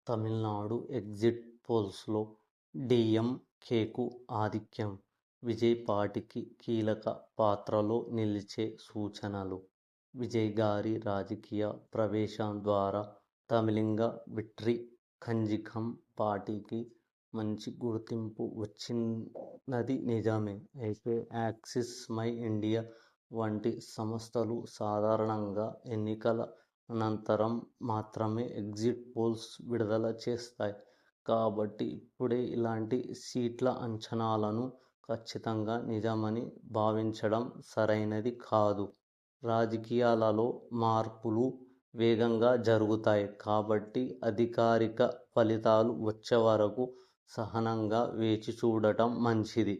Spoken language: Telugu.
తమిళనాడు ఎగ్జిట్ పోల్స్లో డీఎంకేకు ఆధిక్యం, విజయ్ పార్టీకి కీలక పాత్రలో నిలిచే సూచనలు. విజయ్ గారి రాజకీయ ప్రవేశం ద్వారా తమిళిగ వెట్రి కఝగం పార్టీకి మంచి గుర్తింపు వచ్చినది నిజమే. అయితే యాక్సిస్, మై ఇండియా వంటి సంస్థలు సాధారణంగా ఎన్నికల అనంతరం మాత్రమే ఎగ్జిట్ పోల్స్ విడుదల చేస్తాయి. కాబట్టి ఇప్పుడే ఇలాంటి సీట్ల అంచనాలను కచ్చితంగా నిజమని భావించడం సరైనది కాదు. రాజకీయాలలో మార్పులు వేగంగా జరుగుతాయి. కాబట్టి అధికారిక ఫలితాలు వచ్చే వరకు సహనంగా వేచి చూడటం మంచిది.